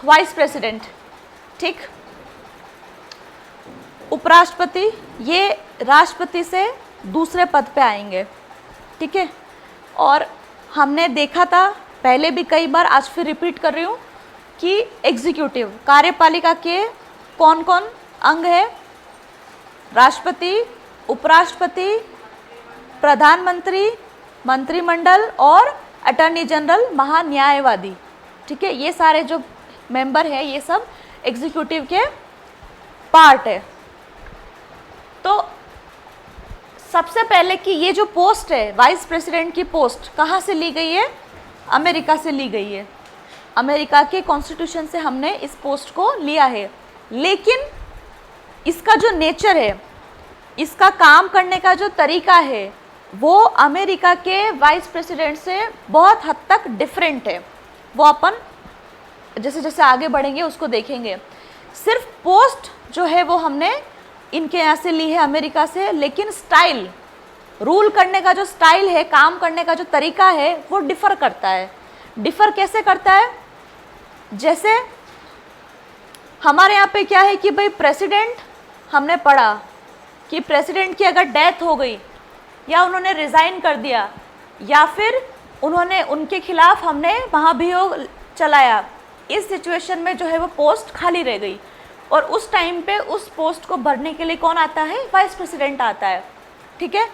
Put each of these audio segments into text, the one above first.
Vice president, ठीक। उपराष्ट्रपति ये राष्ट्रपति से दूसरे पद पे आएंगे, ठीक है। और हमने देखा था पहले भी कई बार, आज फिर रिपीट कर रही हूँ कि एग्जीक्यूटिव कार्यपालिका के कौन कौन अंग है? राष्ट्रपति, उपराष्ट्रपति, प्रधानमंत्री, मंत्रिमंडल और अटॉर्नी जनरल, महान्यायवादी, ठीक है। ये सारे जो मेंबर है ये सब एग्जीक्यूटिव के पार्ट है। तो सबसे पहले कि ये जो पोस्ट है वाइस प्रेसिडेंट की पोस्ट कहाँ से ली गई है? अमेरिका से ली गई है। अमेरिका के कॉन्स्टिट्यूशन से हमने इस पोस्ट को लिया है, लेकिन इसका जो नेचर है, इसका काम करने का जो तरीका है वो अमेरिका के वाइस प्रेसिडेंट से बहुत हद तक डिफरेंट है। वो अपन जैसे जैसे आगे बढ़ेंगे उसको देखेंगे। सिर्फ पोस्ट जो है वो हमने इनके यहाँ से ली है अमेरिका से, लेकिन स्टाइल, रूल करने का जो स्टाइल है, काम करने का जो तरीका है वो डिफ़र करता है। डिफ़र कैसे करता है? जैसे हमारे यहाँ पे क्या है कि भाई प्रेसिडेंट, हमने पढ़ा कि प्रेसिडेंट की अगर डेथ हो गई या उन्होंने रिज़ाइन कर दिया या फिर उन्होंने, उनके खिलाफ हमने महाभियोग चलाया, इस सिचुएशन में जो है वो पोस्ट खाली रह गई और उस टाइम पे उस पोस्ट को भरने के लिए कौन आता है? वाइस प्रेसिडेंट आता है, ठीक है।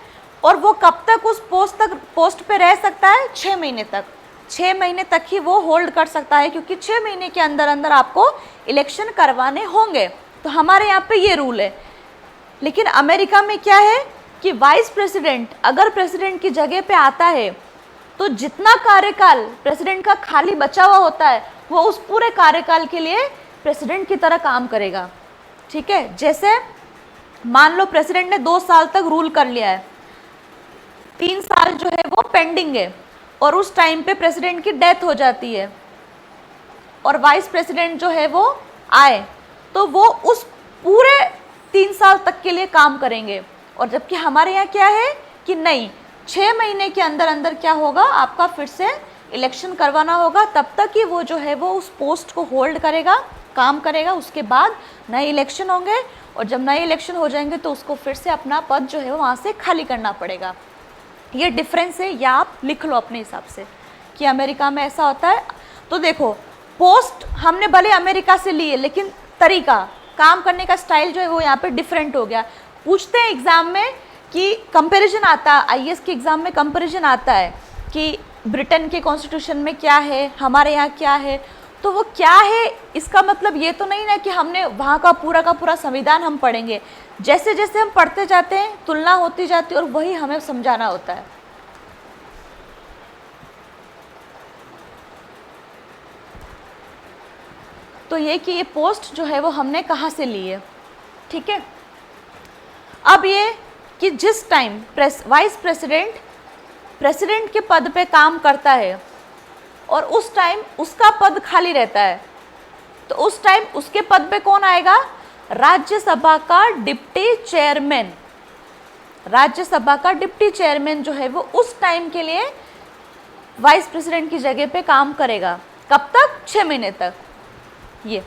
और वो कब तक उस पोस्ट पे रह सकता है? 6 महीने तक। 6 महीने तक ही वो होल्ड कर सकता है, क्योंकि 6 महीने के अंदर अंदर आपको इलेक्शन करवाने होंगे। तो हमारे यहाँ पे ये रूल है। लेकिन अमेरिका में क्या है कि वाइस प्रेसिडेंट अगर प्रेसिडेंट की जगह पे आता है तो जितना कार्यकाल प्रेसिडेंट का खाली बचा हुआ होता है वो उस पूरे कार्यकाल के लिए प्रेसिडेंट की तरह काम करेगा, ठीक है। जैसे मान लो प्रेसिडेंट ने 2 साल तक रूल कर लिया है, 3 साल जो है वो पेंडिंग है और उस टाइम पे प्रेसिडेंट की डेथ हो जाती है और वाइस प्रेसिडेंट जो है वो आए, तो वो उस पूरे 3 साल तक के लिए काम करेंगे। और जबकि हमारे यहाँ क्या है कि नहीं, 6 महीने के अंदर अंदर क्या होगा, आपका फिर से इलेक्शन करवाना होगा, तब तक ही वो जो है वो उस पोस्ट को होल्ड करेगा, काम करेगा। उसके बाद नए इलेक्शन होंगे और जब नए इलेक्शन हो जाएंगे तो उसको फिर से अपना पद जो है वो वहाँ से खाली करना पड़ेगा। ये डिफरेंस है, या आप लिख लो अपने हिसाब से कि अमेरिका में ऐसा होता है। तो देखो, पोस्ट हमने भले अमेरिका से ली है, लेकिन तरीका, काम करने का स्टाइल जो है वो यहाँ पे डिफरेंट हो गया। पूछते हैं एग्ज़ाम में कि कंपैरिजन आता है, आईएएस के एग्ज़ाम में कंपैरिजन आता है कि ब्रिटेन के कॉन्स्टिट्यूशन में क्या है, हमारे यहाँ क्या है। तो वो क्या है, इसका मतलब ये तो नहीं ना कि हमने वहाँ का पूरा संविधान हम पढ़ेंगे। जैसे जैसे हम पढ़ते जाते हैं तुलना होती जाती है और वही हमें समझाना होता है। तो ये कि ये पोस्ट जो है वो हमने कहाँ से ली है, ठीक है। अब ये कि जिस टाइम वाइस प्रेसिडेंट के पद पे काम करता है और उस टाइम उसका पद खाली रहता है, तो उस टाइम उसके पद पे कौन आएगा? राज्यसभा का डिप्टी चेयरमैन। राज्यसभा का डिप्टी चेयरमैन जो है वो उस टाइम के लिए वाइस प्रेसिडेंट की जगह पे काम करेगा। कब तक? 6 महीने तक। ये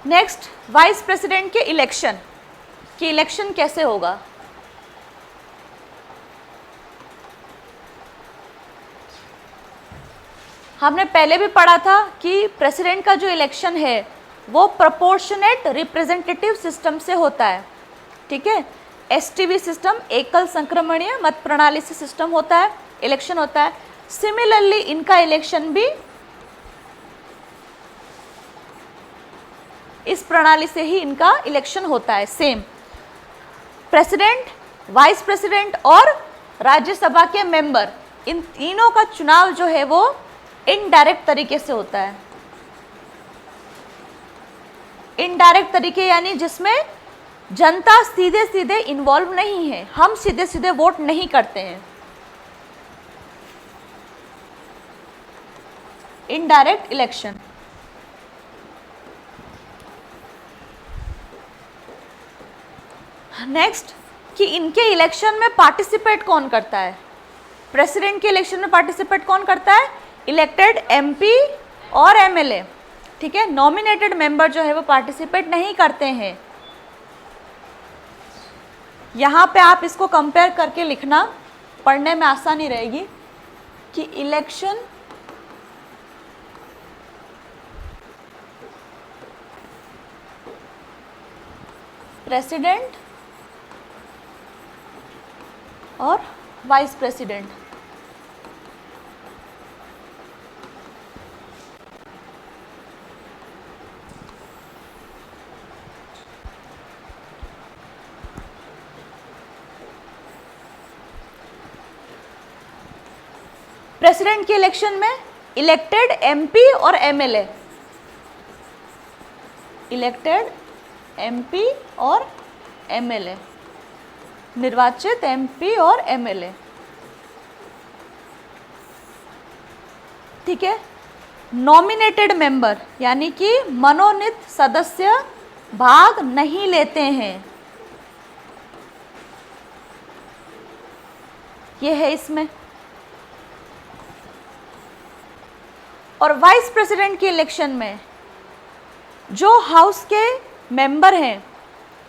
नेक्स्ट, वाइस प्रेसिडेंट के इलेक्शन कि इलेक्शन कैसे होगा। हमने पहले भी पढ़ा था कि प्रेसिडेंट का जो इलेक्शन है वो प्रोपोर्शनेट रिप्रेजेंटेटिव सिस्टम से होता है, ठीक है। एसटीवी सिस्टम, एकल संक्रमणीय मत प्रणाली से सिस्टम होता है, इलेक्शन होता है। सिमिलरली इनका इलेक्शन भी इस प्रणाली से ही इनका इलेक्शन होता है, सेम। प्रेसिडेंट, वाइस प्रेसिडेंट और राज्यसभा के मेंबर, इन तीनों का चुनाव जो है वो इनडायरेक्ट तरीके से होता है। इनडायरेक्ट तरीके यानी जिसमें जनता सीधे सीधे इन्वॉल्व नहीं है, हम सीधे सीधे वोट नहीं करते हैं। Indirect election. नेक्स्ट कि इनके इलेक्शन में पार्टिसिपेट कौन करता है, प्रेसिडेंट के इलेक्शन में पार्टिसिपेट कौन करता है, इलेक्टेड एमपी और एमएलए, ठीक है। नॉमिनेटेड मेंबर जो है वो पार्टिसिपेट नहीं करते हैं। यहाँ पे आप इसको कंपेयर करके लिखना, पढ़ने में आसानी रहेगी कि इलेक्शन प्रेसिडेंट और वाइस प्रेसिडेंट, प्रेसिडेंट के इलेक्शन में इलेक्टेड एमपी और एमएलए, इलेक्टेड एमपी और एमएलए, निर्वाचित एमपी और एमएलए, ठीक है। नॉमिनेटेड मेंबर यानी कि मनोनीत सदस्य भाग नहीं लेते हैं, ये है इसमें। और वाइस प्रेसिडेंट के इलेक्शन में जो हाउस के मेंबर हैं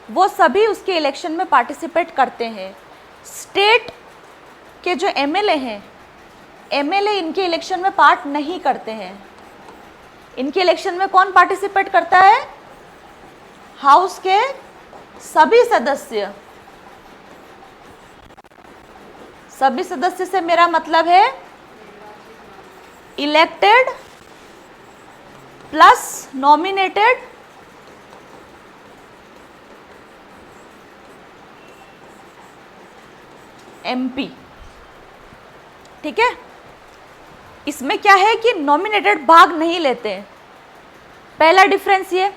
वो सभी उसके इलेक्शन में पार्टिसिपेट करते हैं। स्टेट के जो एमएलए हैं, एमएलए इनके इलेक्शन में पार्ट नहीं करते हैं। इनके इलेक्शन में कौन पार्टिसिपेट करता है, हाउस के सभी सदस्य। सभी सदस्य से मेरा मतलब है इलेक्टेड प्लस नॉमिनेटेड एमपी, ठीक है। इसमें क्या है कि नॉमिनेटेड भाग नहीं लेते हैं। पहला डिफरेंस ये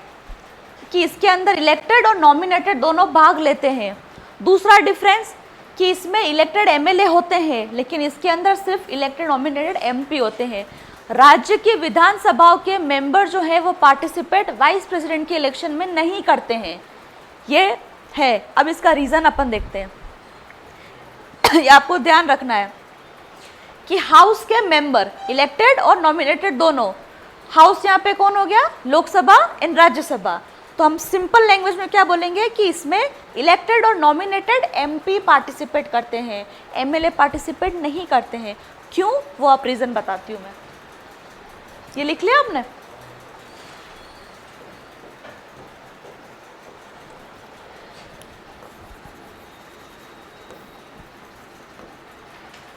कि इसके अंदर इलेक्टेड और नॉमिनेटेड दोनों भाग लेते हैं। दूसरा डिफरेंस कि इसमें इलेक्टेड एमएलए होते हैं लेकिन इसके अंदर सिर्फ इलेक्टेड नॉमिनेटेड एमपी होते हैं। राज्य की विधानसभाओं के मेंबर जो है वो पार्टिसिपेट वाइस प्रेसिडेंट के इलेक्शन में नहीं करते हैं, ये है। अब इसका रीज़न अपन देखते हैं। ये आपको ध्यान रखना है कि हाउस के मेंबर इलेक्टेड और नॉमिनेटेड दोनों, हाउस यहाँ पे कौन हो गया, लोकसभा एंड राज्यसभा। तो हम सिंपल लैंग्वेज में क्या बोलेंगे कि इसमें इलेक्टेड और नॉमिनेटेड एमपी पार्टिसिपेट करते हैं, एमएलए पार्टिसिपेट नहीं करते हैं। क्यों, वो आप रीज़न बताती हूँ मैं। ये लिख लिया आपने?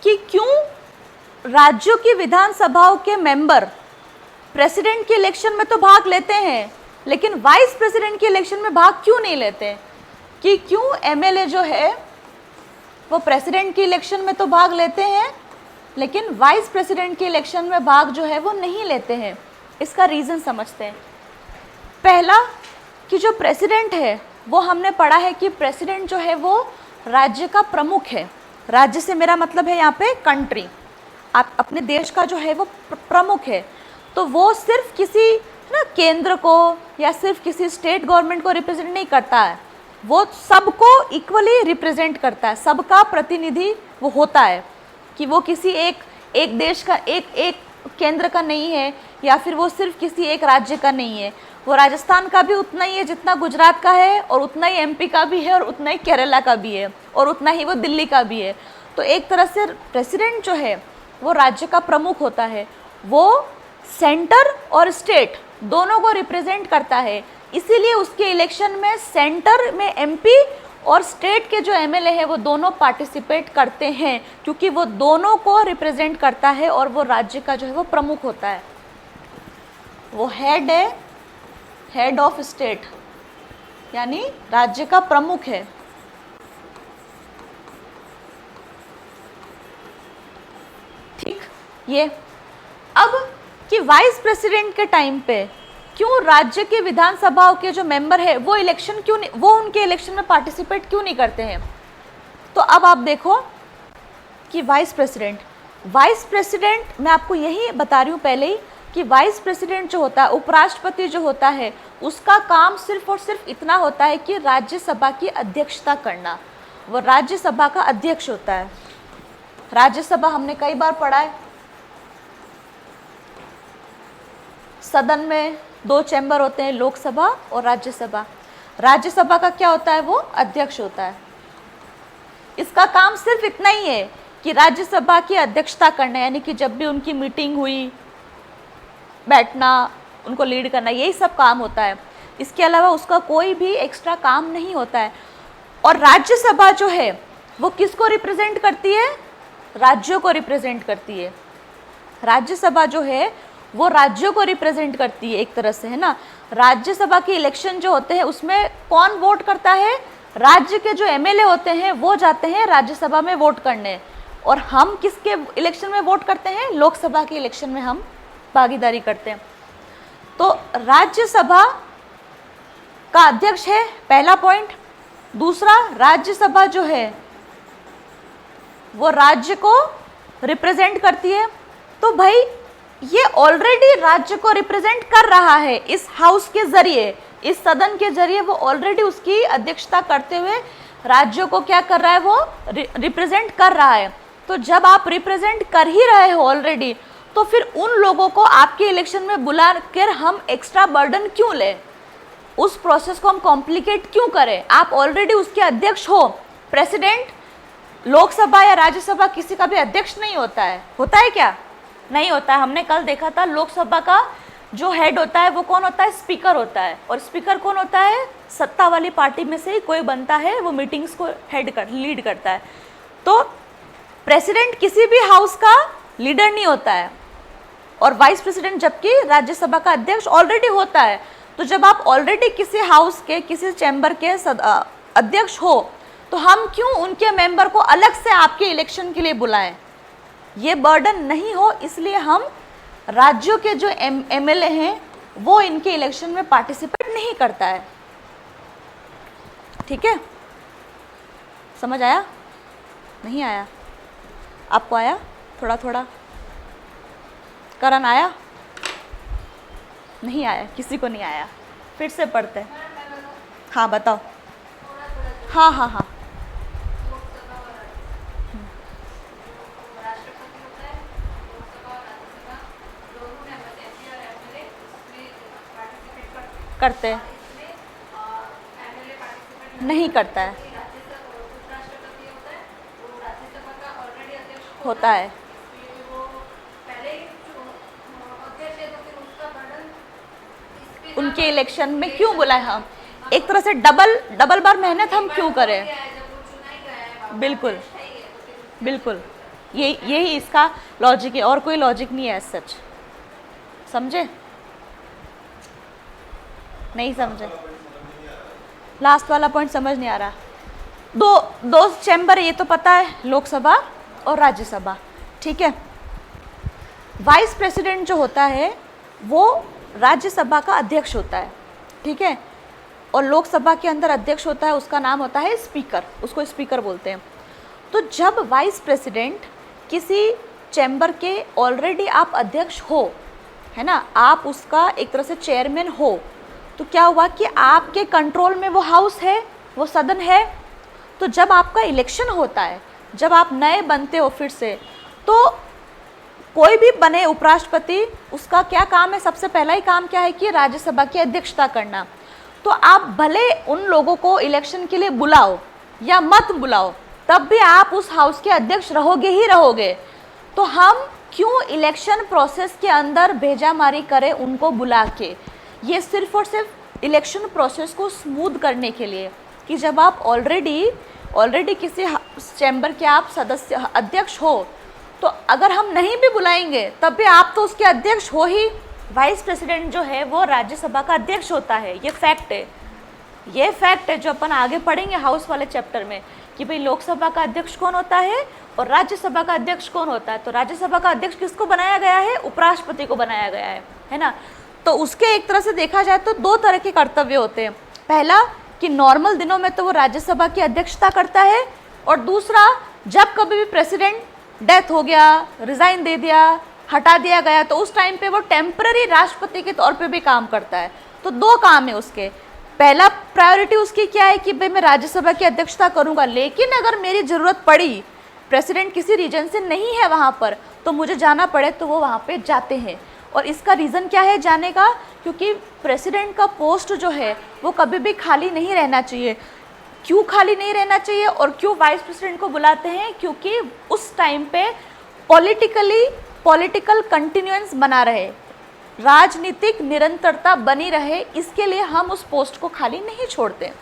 कि क्यों राज्यों की विधानसभाओं के मेंबर प्रेसिडेंट के इलेक्शन में तो भाग लेते हैं लेकिन वाइस प्रेसिडेंट के इलेक्शन में भाग क्यों नहीं लेते, कि क्यों एमएलए जो है वो प्रेसिडेंट के इलेक्शन में तो भाग लेते हैं लेकिन वाइस प्रेसिडेंट के इलेक्शन में भाग जो है वो नहीं लेते हैं। इसका रीज़न समझते हैं। पहला कि जो प्रेसिडेंट है वो हमने पढ़ा है कि प्रेसिडेंट जो है वो राज्य का प्रमुख है। राज्य से मेरा मतलब है यहाँ पे कंट्री, आप अपने देश का जो है वो प्रमुख है। तो वो सिर्फ किसी ना केंद्र को या सिर्फ किसी स्टेट गवर्नमेंट को रिप्रेजेंट नहीं करता है, वो सबको इक्वली रिप्रेजेंट करता है, सबका प्रतिनिधि वो होता है। कि वो किसी एक देश का एक केंद्र का नहीं है या फिर वो सिर्फ किसी एक राज्य का नहीं है। वो राजस्थान का भी उतना ही है जितना गुजरात का है, और उतना ही एमपी का भी है, और उतना ही केरला का भी है, और उतना ही वो दिल्ली का भी है। तो एक तरह से प्रेसिडेंट जो है वो राज्य का प्रमुख होता है, वो सेंटर और स्टेट दोनों को रिप्रेजेंट करता है। इसीलिए उसके इलेक्शन में सेंटर में एमपी और स्टेट के जो एमएलए है वो दोनों पार्टिसिपेट करते हैं, क्योंकि वो दोनों को रिप्रेजेंट करता है और वो राज्य का जो है वो प्रमुख होता है। वो हेड है, हेड ऑफ स्टेट, यानी राज्य का प्रमुख है। ठीक, ये अब कि वाइस प्रेसिडेंट के टाइम पे क्यों राज्य के विधानसभाओं के जो मेंबर है वो इलेक्शन क्यों नहीं, वो उनके इलेक्शन में पार्टिसिपेट क्यों नहीं करते हैं। तो अब आप देखो कि वाइस प्रेसिडेंट मैं आपको यही बता रही हूँ पहले ही कि वाइस प्रेसिडेंट जो होता है, उपराष्ट्रपति जो होता है, उसका काम सिर्फ और सिर्फ इतना होता है कि राज्यसभा की अध्यक्षता करना। वो राज्यसभा का अध्यक्ष होता है। राज्यसभा हमने कई बार पढ़ा है, सदन में 2 चैम्बर होते हैं, लोकसभा और राज्यसभा। राज्यसभा का क्या होता है, वो अध्यक्ष होता है। इसका काम सिर्फ इतना ही है कि राज्यसभा की अध्यक्षता करना, यानी कि जब भी उनकी मीटिंग हुई, बैठना, उनको लीड करना, यही सब काम होता है। इसके अलावा उसका कोई भी एक्स्ट्रा काम नहीं होता है। और राज्यसभा जो है वो किसको रिप्रेजेंट करती है, राज्यों को रिप्रेजेंट करती है। राज्यसभा जो है वो राज्यों को रिप्रेजेंट करती है एक तरह से, है ना। राज्यसभा के इलेक्शन जो होते हैं उसमें कौन वोट करता है, राज्य के जो एमएलए होते हैं वो जाते हैं राज्यसभा में वोट करने, और हम किसके इलेक्शन में वोट करते हैं, लोकसभा के इलेक्शन में हम भागीदारी करते हैं। तो राज्यसभा का अध्यक्ष है पहला पॉइंट। दूसरा, राज्यसभा जो है वो राज्य को रिप्रेजेंट करती है। तो भाई ये ऑलरेडी राज्य को रिप्रेजेंट कर रहा है इस हाउस के जरिए, इस सदन के जरिए वो ऑलरेडी उसकी अध्यक्षता करते हुए राज्यों को क्या कर रहा है, वो रिप्रेजेंट कर रहा है। तो जब आप रिप्रेजेंट कर ही रहे हो ऑलरेडी, तो फिर उन लोगों को आपके इलेक्शन में बुला कर हम एक्स्ट्रा बर्डन क्यों लें, उस प्रोसेस को हम कॉम्प्लिकेट क्यों करें। आप ऑलरेडी उसके अध्यक्ष हो। प्रेसिडेंट लोकसभा या राज्यसभा किसी का भी अध्यक्ष नहीं होता है, होता है क्या, नहीं होता है। हमने कल देखा था लोकसभा का जो हेड होता है वो कौन होता है, स्पीकर होता है। और स्पीकर कौन होता है, सत्ता वाली पार्टी में से ही कोई बनता है, वो मीटिंग्स को लीड करता है। तो प्रेसिडेंट किसी भी हाउस का लीडर नहीं होता है, और वाइस प्रेसिडेंट जबकि राज्यसभा का अध्यक्ष ऑलरेडी होता है। तो जब आप ऑलरेडी किसी हाउस के, किसी चैम्बर के अध्यक्ष हो, तो हम क्यों उनके मेंबर को अलग से आपके इलेक्शन के लिए बुलाएं, ये बर्डन नहीं हो, इसलिए हम राज्यों के जो एमएलए हैं वो इनके इलेक्शन में पार्टिसिपेट नहीं करता है। ठीक है, समझ आया, नहीं आया, आपको आया थोड़ा थोड़ा, करण आया, नहीं आया, किसी को नहीं आया, फिर से पढ़ते हैं। हाँ बताओ, हाँ हाँ हाँ, करते हैं, नहीं करता है, होता है। उनके इलेक्शन में क्यों बुलाए हम, एक तरह से डबल बार मेहनत हम क्यों करें। बिल्कुल बिल्कुल, यही इसका लॉजिक है, और कोई लॉजिक नहीं है सच। समझे, नहीं समझे, लास्ट वाला पॉइंट समझ नहीं आ रहा। दो चैम्बर ये तो पता है, लोकसभा और राज्यसभा। ठीक है, वाइस प्रेसिडेंट जो होता है वो राज्यसभा का अध्यक्ष होता है। ठीक है, और लोकसभा के अंदर अध्यक्ष होता है, उसका नाम होता है स्पीकर, उसको स्पीकर बोलते हैं। तो जब वाइस प्रेसिडेंट किसी चैम्बर के ऑलरेडी आप अध्यक्ष हो, है ना, आप उसका एक तरह से चेयरमैन हो, तो क्या हुआ कि आपके कंट्रोल में वो हाउस है, वो सदन है। तो जब आपका इलेक्शन होता है, जब आप नए बनते हो फिर से, तो कोई भी बने उपराष्ट्रपति, उसका क्या काम है, सबसे पहला ही काम क्या है कि राज्यसभा की अध्यक्षता करना। तो आप भले उन लोगों को इलेक्शन के लिए बुलाओ या मत बुलाओ, तब भी आप उस हाउस के अध्यक्ष रहोगे ही रहोगे। तो हम क्यों इलेक्शन प्रोसेस के अंदर भेजामारी करें उनको बुला के, ये सिर्फ और सिर्फ इलेक्शन प्रोसेस को स्मूथ करने के लिए, कि जब आप ऑलरेडी किसी चैम्बर के आप सदस्य अध्यक्ष हो, तो अगर हम नहीं भी बुलाएंगे तब भी आप तो उसके अध्यक्ष हो ही। वाइस प्रेसिडेंट जो है वो राज्यसभा का अध्यक्ष होता है, ये फैक्ट है। ये फैक्ट है जो अपन आगे पढ़ेंगे हाउस वाले चैप्टर में, कि भाई लोकसभा का अध्यक्ष कौन होता है और राज्यसभा का अध्यक्ष कौन होता है। तो राज्यसभा का अध्यक्ष किसको बनाया गया है, उपराष्ट्रपति को बनाया गया है ना। तो उसके एक तरह से देखा जाए तो 2 तरह के कर्तव्य होते हैं। पहला कि नॉर्मल दिनों में तो वो राज्यसभा की अध्यक्षता करता है, और दूसरा जब कभी भी प्रेसिडेंट डेथ हो गया, रिजाइन दे दिया, हटा दिया गया तो उस टाइम पे वो टेम्पररी राष्ट्रपति के तौर पे भी काम करता है। तो दो काम है उसके, पहला प्रायोरिटी उसकी क्या है कि भाई मैं राज्यसभा की अध्यक्षता करूंगा, लेकिन अगर मेरी ज़रूरत पड़ी, प्रेसिडेंट किसी रीजन से नहीं है वहाँ पर तो मुझे जाना पड़े तो वो वहाँ पे जाते हैं। और इसका रीज़न क्या है जाने का, क्योंकि प्रेसिडेंट का पोस्ट जो है वो कभी भी खाली नहीं रहना चाहिए। क्यों खाली नहीं रहना चाहिए और क्यों वाइस प्रेसिडेंट को बुलाते हैं, क्योंकि उस टाइम पे पॉलिटिकल कंटिन्यूएंस बना रहे, राजनीतिक निरंतरता बनी रहे, इसके लिए हम उस पोस्ट को खाली नहीं छोड़ते।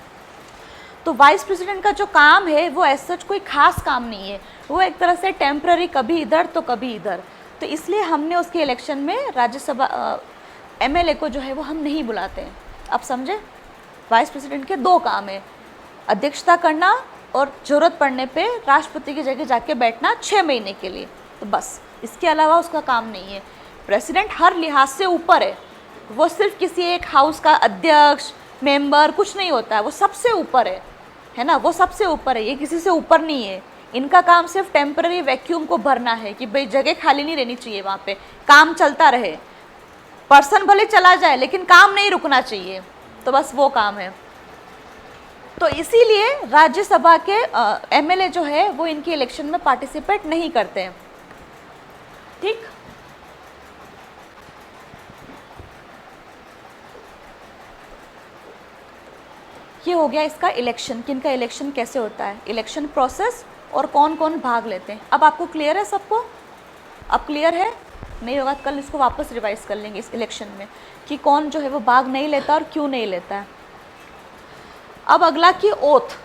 तो वाइस प्रेसिडेंट का जो काम है वो ऐसा कोई खास काम नहीं है, वो एक तरह से टेम्पररी, कभी इधर तो कभी इधर। तो इसलिए हमने उसके इलेक्शन में राज्यसभा एमएलए को जो है वो हम नहीं बुलाते हैं। अब समझे, वाइस प्रेसिडेंट के दो काम है, अध्यक्षता करना और ज़रूरत पड़ने पे राष्ट्रपति की जगह जाके बैठना 6 महीने के लिए, तो बस, इसके अलावा उसका काम नहीं है। प्रेसिडेंट हर लिहाज से ऊपर है, वो सिर्फ किसी एक हाउस का अध्यक्ष मेंबर कुछ नहीं होता है, वो सबसे ऊपर है ना, वो सबसे ऊपर है, ये किसी से ऊपर नहीं है। इनका काम सिर्फ टेम्पररी वैक्यूम को भरना है कि भाई जगह खाली नहीं रहनी चाहिए, वहाँ पे काम चलता रहे, पर्सन भले चला जाए लेकिन काम नहीं रुकना चाहिए, तो बस वो काम है। तो इसीलिए राज्यसभा के एमएलए जो है वो इनके इलेक्शन में पार्टिसिपेट नहीं करते हैं। ठीक, ये हो गया इसका इलेक्शन, कि इनका इलेक्शन कैसे होता है, इलेक्शन प्रोसेस और कौन कौन भाग लेते हैं। अब आपको क्लियर है सबको? अब क्लियर है? नहीं होगा कल इसको वापस रिवाइज कर लेंगे इस इलेक्शन में कि कौन जो है वो भाग नहीं लेता और क्यों नहीं लेता है। अब अगला की ओथ।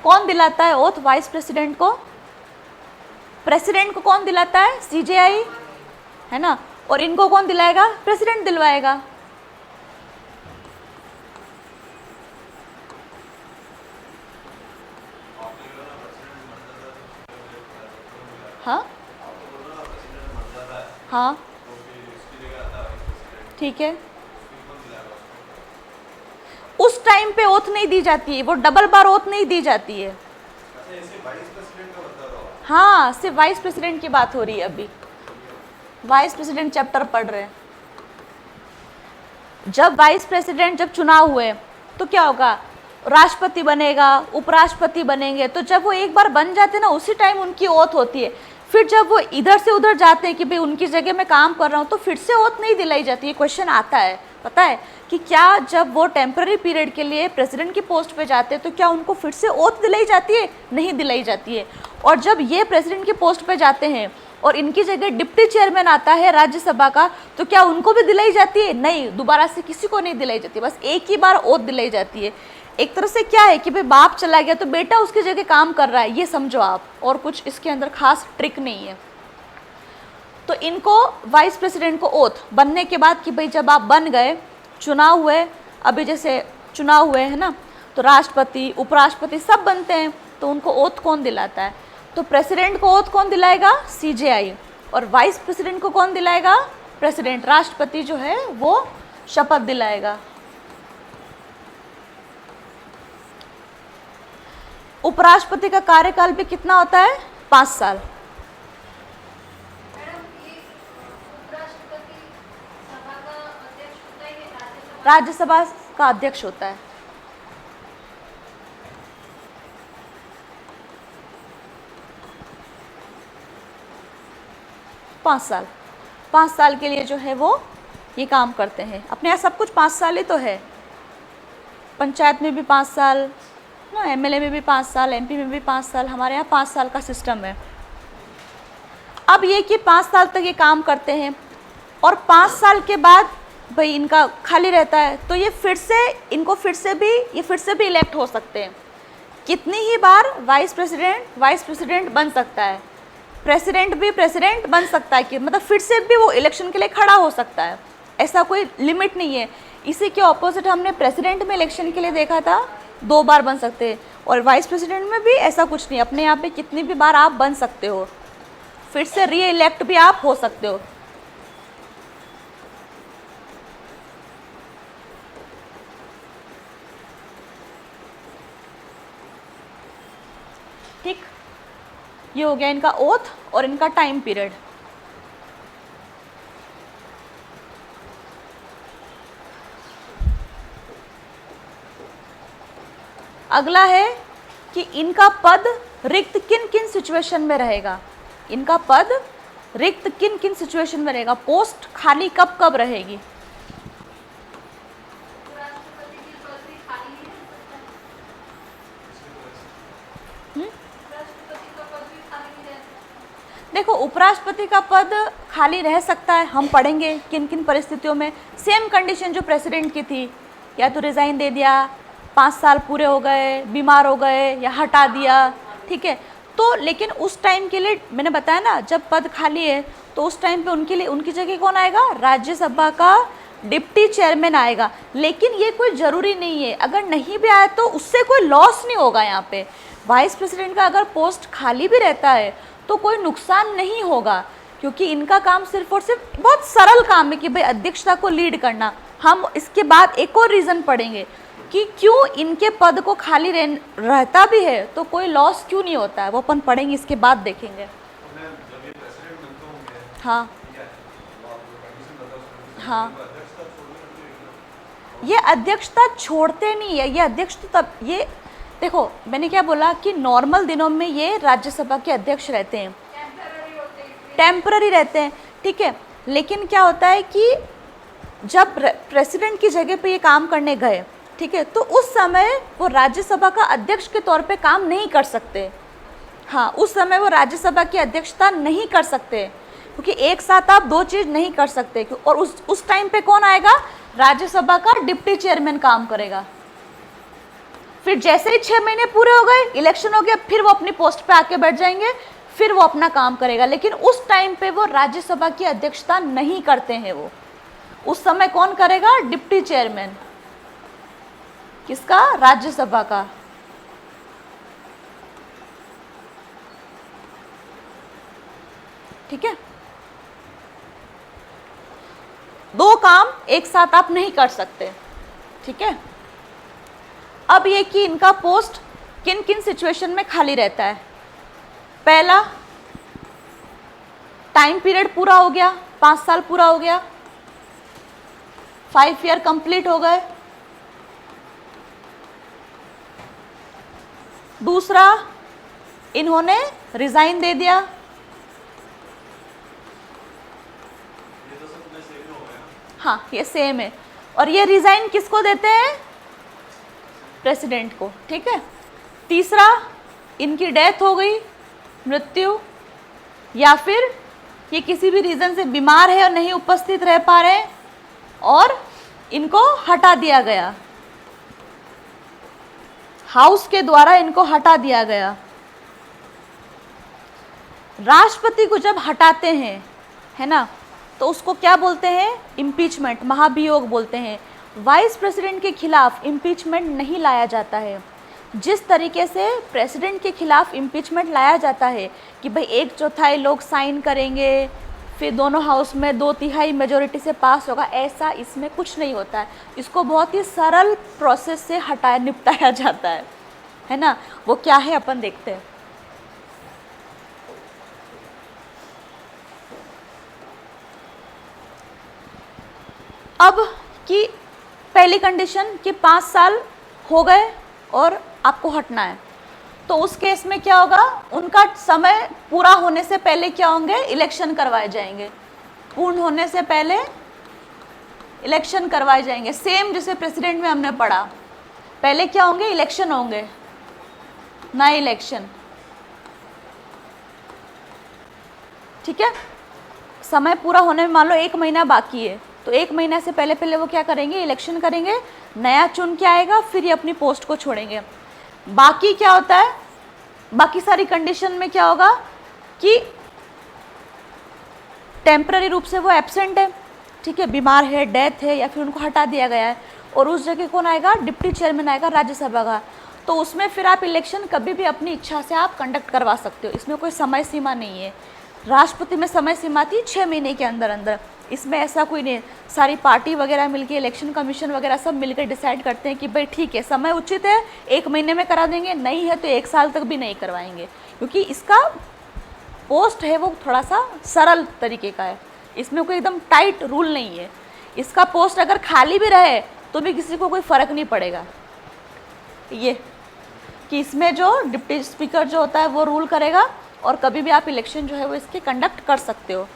कौन दिलाता है ओथ वाइस प्रेसिडेंट को? प्रेसिडेंट को कौन दिलाता है? सीजेआई, है ना। और इनको कौन दिलाएगा? प्रेसिडेंट दिलवाएगा। हाँ हाँ, ठीक है। उस टाइम पे ओथ नहीं दी जाती है, वो डबल बार ओथ नहीं दी जाती है। हाँ, सिर्फ वाइस प्रेसिडेंट की बात हो रही है अभी, वाइस प्रेसिडेंट चैप्टर पढ़ रहे हैं। जब वाइस प्रेसिडेंट जब चुनाव हुए तो क्या होगा, राष्ट्रपति बनेगा, उपराष्ट्रपति बनेंगे, तो जब वो एक बार बन जाते हैं ना उसी टाइम उनकी ओथ होती है। फिर जब वो इधर से उधर जाते हैं कि भाई उनकी जगह मैं काम कर रहा हूँ, तो फिर से ओथ नहीं दिलाई जाती है। क्वेश्चन आता है, पता है कि क्या जब वो टेम्पररी पीरियड के लिए प्रेसिडेंट की पोस्ट पे जाते हैं तो क्या उनको फिर से ओथ दिलाई जाती है? नहीं दिलाई जाती है। और जब ये प्रेसिडेंट की पोस्ट पे जाते हैं और इनकी जगह डिप्टी चेयरमैन आता है राज्यसभा का, तो क्या उनको भी दिलाई जाती है? नहीं, दोबारा से किसी को नहीं दिलाई जाती, बस एक ही बार ओथ दिलाई जाती है। एक तरह से क्या है कि भाई बाप चला गया तो बेटा उसकी जगह काम कर रहा है, ये समझो आप, और कुछ इसके अंदर खास ट्रिक नहीं है। तो इनको वाइस प्रेसिडेंट को ओथ बनने के बाद कि भाई जब आप बन गए, चुनाव हुए, अभी जैसे चुनाव हुए है ना, तो राष्ट्रपति उपराष्ट्रपति सब बनते हैं, तो उनको ओथ कौन दिलाता है? तो प्रेसिडेंट को ओथ कौन दिलाएगा? सीजेआई। और वाइस प्रेसिडेंट को कौन दिलाएगा? प्रेसिडेंट, राष्ट्रपति जो है वो शपथ दिलाएगा। उपराष्ट्रपति का कार्यकाल भी कितना होता है? 5 साल। राज्यसभा का अध्यक्ष होता है। पाँच साल के लिए जो है वो ये काम करते हैं। अपने यहाँ सब कुछ 5 साल ही तो है, पंचायत में भी 5 साल ना, एमएलए में भी 5 साल, एमपी में भी 5 साल, हमारे यहाँ 5 साल का सिस्टम है। अब ये कि 5 साल तक ये काम करते हैं और 5 साल के बाद भाई इनका खाली रहता है, तो ये फिर से भी इलेक्ट हो सकते हैं। कितनी ही बार वाइस प्रेसिडेंट बन सकता है, प्रेसिडेंट भी प्रेसिडेंट बन सकता है, कि मतलब फिर से भी वो इलेक्शन के लिए खड़ा हो सकता है, ऐसा कोई लिमिट नहीं है। इसी के ऑपोजिट हमने प्रेसिडेंट में इलेक्शन के लिए देखा था 2 बार बन सकते हैं, और वाइस प्रेसिडेंट में भी ऐसा कुछ नहीं, अपने यहाँ पे कितनी भी बार आप बन सकते हो, फिर से री इलेक्ट भी आप हो सकते हो। ये हो गया इनका ओथ और इनका टाइम पीरियड। अगला है कि इनका पद रिक्त किन किन सिचुएशन में रहेगा, इनका पद रिक्त किन किन सिचुएशन में रहेगा, पोस्ट खाली कब कब रहेगी। देखो उपराष्ट्रपति का पद खाली रह सकता है, हम पढ़ेंगे किन किन परिस्थितियों में। सेम कंडीशन जो प्रेसिडेंट की थी, या तो रिज़ाइन दे दिया, 5 साल पूरे हो गए, बीमार हो गए, या हटा दिया, ठीक है। तो लेकिन उस टाइम के लिए मैंने बताया ना, जब पद खाली है तो उस टाइम पे उनके लिए उनकी जगह कौन आएगा, राज्यसभा का डिप्टी चेयरमैन आएगा। लेकिन ये कोई ज़रूरी नहीं है, अगर नहीं भी आया तो उससे कोई लॉस नहीं होगा। यहाँ पे वाइस प्रेसिडेंट का अगर पोस्ट खाली भी रहता है तो कोई नुकसान नहीं होगा, क्योंकि इनका काम सिर्फ और सिर्फ बहुत सरल काम है कि भाई अध्यक्षता को लीड करना। हम इसके बाद एक और रीज़न पढ़ेंगे कि क्यों इनके पद को खाली रहता भी है तो कोई लॉस क्यों नहीं होता है, वो अपन पढ़ेंगे, इसके बाद देखेंगे। हाँ हाँ, ये अध्यक्षता छोड़ते नहीं है, ये अध्यक्ष तो तब, ये देखो मैंने क्या बोला कि नॉर्मल दिनों में ये राज्यसभा के अध्यक्ष रहते हैं, टेम्पररी रहते हैं, ठीक है। लेकिन क्या होता है कि जब प्रेसिडेंट की जगह पे ये काम करने गए, ठीक है, तो उस समय वो राज्यसभा का अध्यक्ष के तौर पे काम नहीं कर सकते। हाँ, उस समय वो राज्यसभा की अध्यक्षता नहीं कर सकते, क्योंकि एक साथ आप दो चीज़ नहीं कर सकते। और उस टाइम पे कौन आएगा, राज्यसभा का डिप्टी चेयरमैन काम करेगा। फिर जैसे ही 6 महीने पूरे हो गए, इलेक्शन हो गया, फिर वो अपनी पोस्ट पे आके बैठ जाएंगे, फिर वो अपना काम करेगा। लेकिन उस टाइम पे वो राज्यसभा की अध्यक्षता नहीं करते हैं। वो उस समय कौन करेगा, डिप्टी चेयरमैन, किसका, राज्यसभा का। ठीक है, दो काम एक साथ आप नहीं कर सकते, ठीक है। अब ये कि इनका पोस्ट किन किन सिचुएशन में खाली रहता है। पहला, टाइम पीरियड पूरा हो गया, 5 साल पूरा हो गया, 5 ईयर कंप्लीट हो गए। दूसरा, इन्होंने रिजाइन दे दिया। हाँ, ये सेम है। और ये रिजाइन किसको देते हैं, प्रेसिडेंट को, ठीक है। तीसरा, इनकी डेथ हो गई, मृत्यु, या फिर ये किसी भी रीज़न से बीमार है और नहीं उपस्थित रह पा रहे और इनको हटा दिया गया, हाउस के द्वारा इनको हटा दिया गया। राष्ट्रपति को जब हटाते हैं, है ना, तो उसको क्या बोलते हैं, इम्पीचमेंट, महाभियोग बोलते हैं। वाइस प्रेसिडेंट के खिलाफ इम्पीचमेंट नहीं लाया जाता है। जिस तरीके से प्रेसिडेंट के खिलाफ इम्पीचमेंट लाया जाता है कि भाई 1/4 लोग साइन करेंगे, फिर दोनों हाउस में 2/3 मेजोरिटी से पास होगा, ऐसा इसमें कुछ नहीं होता है। इसको बहुत ही सरल प्रोसेस से निपटाया जाता है ना। वो क्या है अपन देखते हैं। अब कि पहली कंडीशन कि 5 साल हो गए और आपको हटना है, तो उस केस में क्या होगा, उनका समय पूरा होने से पहले क्या होंगे, इलेक्शन करवाए जाएंगे। पूर्ण होने से पहले इलेक्शन करवाए जाएंगे। सेम जैसे प्रेसिडेंट में हमने पढ़ा, पहले क्या होंगे, इलेक्शन होंगे, नए इलेक्शन, ठीक है। समय पूरा होने में मान लो 1 महीना बाकी है, तो 1 महीना से पहले पहले वो क्या करेंगे, इलेक्शन करेंगे, नया चुन के आएगा, फिर ये अपनी पोस्ट को छोड़ेंगे। बाकी क्या होता है, बाकी सारी कंडीशन में क्या होगा कि टेम्पररी रूप से वो एब्सेंट है, ठीक है, बीमार है, डेथ है, या फिर उनको हटा दिया गया है, और उस जगह कौन आएगा, डिप्टी चेयरमैन आएगा राज्यसभा का। तो उसमें फिर आप इलेक्शन कभी भी अपनी इच्छा से आप कंडक्ट करवा सकते हो, इसमें कोई समय सीमा नहीं है। राष्ट्रपति में समय सीमा थी 6 महीने के अंदर अंदर, इसमें ऐसा कोई नहीं। सारी पार्टी वगैरह मिलके, इलेक्शन कमीशन वगैरह सब मिलकर डिसाइड करते हैं कि भाई ठीक है, समय उचित है, 1 महीने में करा देंगे, नहीं है तो 1 साल तक भी नहीं करवाएंगे, क्योंकि इसका पोस्ट है वो थोड़ा सा सरल तरीके का है, इसमें कोई एकदम टाइट रूल नहीं है। इसका पोस्ट अगर खाली भी रहे तो भी किसी को कोई फ़र्क नहीं पड़ेगा। ये कि इसमें जो डिप्टी स्पीकर जो होता है वो रूल करेगा और कभी भी आप इलेक्शन जो है वो इसके कंडक्ट कर सकते हो।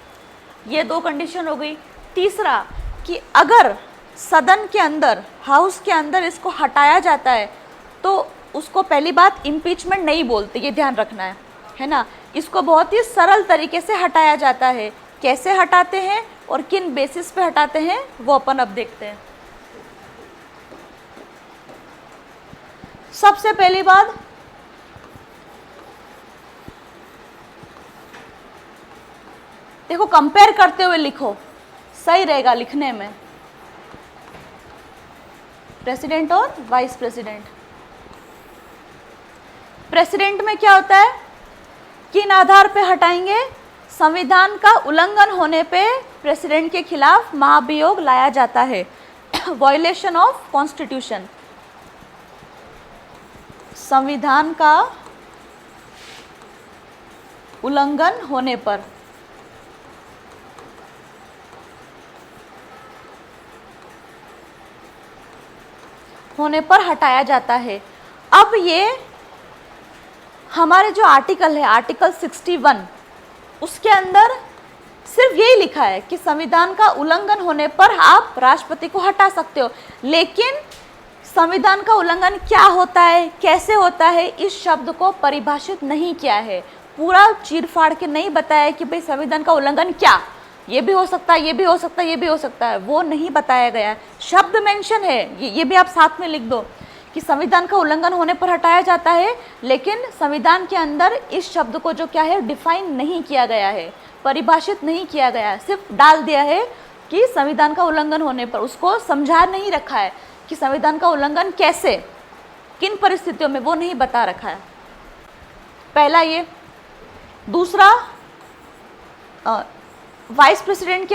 ये 2 कंडीशन हो गई। तीसरा कि अगर सदन के अंदर, हाउस के अंदर इसको हटाया जाता है तो उसको पहली बात इम्पीचमेंट नहीं बोलते, ये ध्यान रखना है ना। इसको बहुत ही सरल तरीके से हटाया जाता है। कैसे हटाते हैं और किन बेसिस पे हटाते हैं वो अपन अब देखते हैं। सबसे पहली बात, देखो कंपेयर करते हुए लिखो, सही रहेगा लिखने में, प्रेसिडेंट और वाइस प्रेसिडेंट। प्रेसिडेंट में क्या होता है, किन आधार पे हटाएंगे, संविधान का उल्लंघन होने पे प्रेसिडेंट के खिलाफ महाभियोग लाया जाता है, वायलेशन ऑफ कॉन्स्टिट्यूशन। संविधान का उल्लंघन होने पर हटाया जाता है। अब ये हमारे जो आर्टिकल है, आर्टिकल 61, उसके अंदर सिर्फ यही लिखा है कि संविधान का उल्लंघन होने पर आप राष्ट्रपति को हटा सकते हो, लेकिन संविधान का उल्लंघन क्या होता है, कैसे होता है, इस शब्द को परिभाषित नहीं किया है। पूरा चीर फाड़ के नहीं बताया कि भाई संविधान का उल्लंघन क्या, ये भी हो सकता है, ये भी हो सकता है, ये भी हो सकता है, वो नहीं बताया गया है। शब्द मेंशन है, ये भी आप साथ में लिख दो कि संविधान का उल्लंघन होने पर हटाया जाता है, लेकिन संविधान के अंदर इस शब्द को जो क्या है डिफाइन नहीं किया गया है, परिभाषित नहीं किया गया है, सिर्फ डाल दिया है कि संविधान का उल्लंघन होने पर। उसको समझा नहीं रखा है कि संविधान का उल्लंघन कैसे, किन परिस्थितियों में, वो नहीं बता रखा है। पहला ये। दूसरा, वाइस प्रेसिडेंट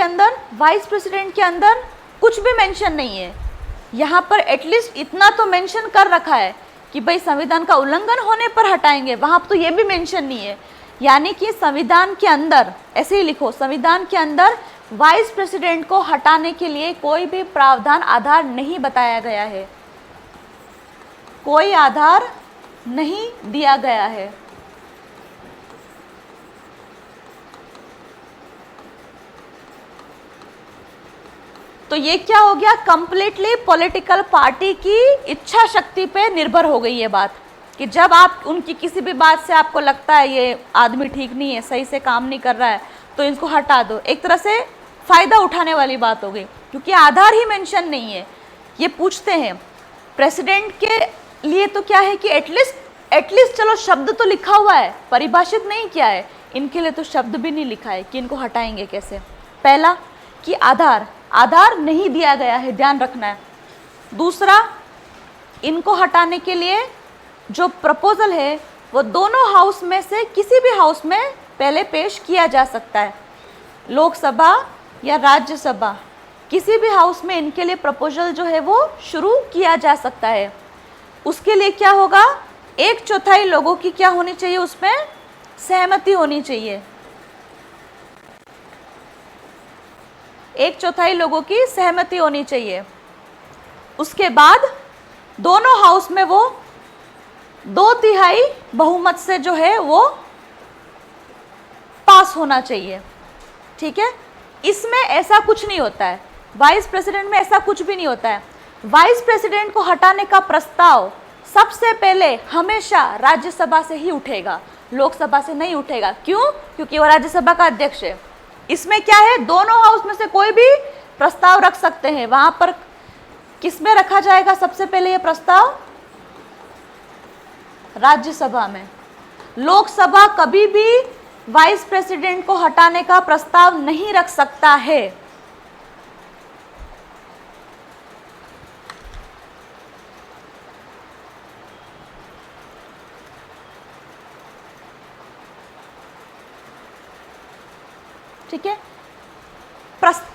के अंदर कुछ भी मेंशन नहीं है। यहाँ पर एटलीस्ट इतना तो मेंशन कर रखा है कि भाई संविधान का उल्लंघन होने पर हटाएंगे, वहाँ तो ये भी मेंशन नहीं है। यानी कि संविधान के अंदर, ऐसे ही लिखो, संविधान के अंदर वाइस प्रेसिडेंट को हटाने के लिए कोई भी प्रावधान, आधार नहीं बताया गया है, कोई आधार नहीं दिया गया है। तो ये क्या हो गया, कंप्लीटली पॉलिटिकल पार्टी की इच्छा शक्ति पे निर्भर हो गई ये बात कि जब आप उनकी किसी भी बात से आपको लगता है ये आदमी ठीक नहीं है, सही से काम नहीं कर रहा है, तो इसको हटा दो। एक तरह से फ़ायदा उठाने वाली बात हो गई, क्योंकि आधार ही मेंशन नहीं है। ये पूछते हैं प्रेसिडेंट के लिए तो क्या है कि एटलीस्ट चलो शब्द तो लिखा हुआ है, परिभाषित नहीं किया है। इनके लिए तो शब्द भी नहीं लिखा है कि इनको हटाएंगे कैसे। पहला कि आधार नहीं दिया गया है, ध्यान रखना है। दूसरा, इनको हटाने के लिए जो प्रपोजल है वो दोनों हाउस में से किसी भी हाउस में पहले पेश किया जा सकता है, लोकसभा या राज्यसभा, किसी भी हाउस में इनके लिए प्रपोजल जो है वो शुरू किया जा सकता है। उसके लिए क्या होगा, 1/4 लोगों की क्या होनी चाहिए, उसमें सहमति होनी चाहिए। 1/4 लोगों की सहमति होनी चाहिए। उसके बाद दोनों हाउस में वो 2/3 बहुमत से जो है वो पास होना चाहिए। ठीक है, इसमें ऐसा कुछ नहीं होता है, वाइस प्रेसिडेंट में ऐसा कुछ भी नहीं होता है। वाइस प्रेसिडेंट को हटाने का प्रस्ताव सबसे पहले हमेशा राज्यसभा से ही उठेगा, लोकसभा से नहीं उठेगा। क्यों? क्योंकि वो राज्यसभा का अध्यक्ष है। इसमें क्या है, दोनों हाउस में से कोई भी प्रस्ताव रख सकते हैं। वहां पर किस में रखा जाएगा सबसे पहले ये प्रस्ताव? राज्यसभा में। लोकसभा कभी भी वाइस प्रेसिडेंट को हटाने का प्रस्ताव नहीं रख सकता है। ठीक है,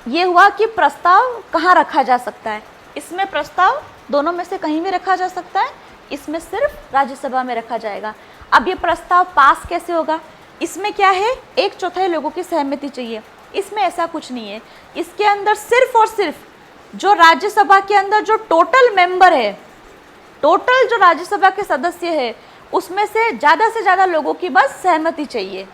ये हुआ कि प्रस्ताव कहाँ रखा जा सकता है। इसमें प्रस्ताव दोनों में से कहीं भी रखा जा सकता है, इसमें सिर्फ राज्यसभा में रखा जाएगा। अब ये प्रस्ताव पास कैसे होगा? इसमें क्या है, 1/4 लोगों की सहमति चाहिए। इसमें ऐसा कुछ नहीं है। इसके अंदर सिर्फ और सिर्फ जो राज्यसभा के अंदर जो टोटल मेंबर है, टोटल जो राज्यसभा के सदस्य है, उसमें से ज़्यादा लोगों की बस सहमति चाहिए,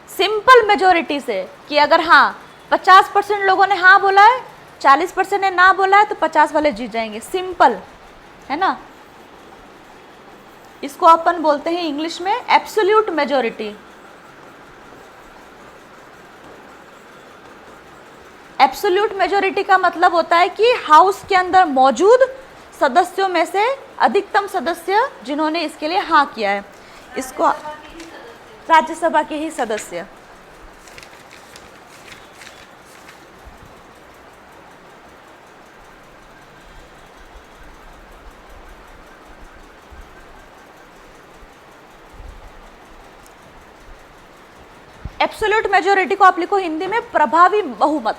सिंपल मेजोरिटी से। कि अगर हाँ 50% लोगों ने हाँ बोला है, 40% ने ना बोला है, तो 50 वाले जीत जाएंगे। सिंपल है ना। इसको अपन बोलते हैं इंग्लिश में एब्सोल्यूट मेजोरिटी। एब्सोल्यूट मेजोरिटी का मतलब होता है कि हाउस के अंदर मौजूद सदस्यों में से अधिकतम सदस्य जिन्होंने इसके लिए हाँ किया है, इसको राज्यसभा के ही सदस्य। एब्सोल्यूट मेजोरिटी को आप लिखो हिंदी में प्रभावी बहुमत।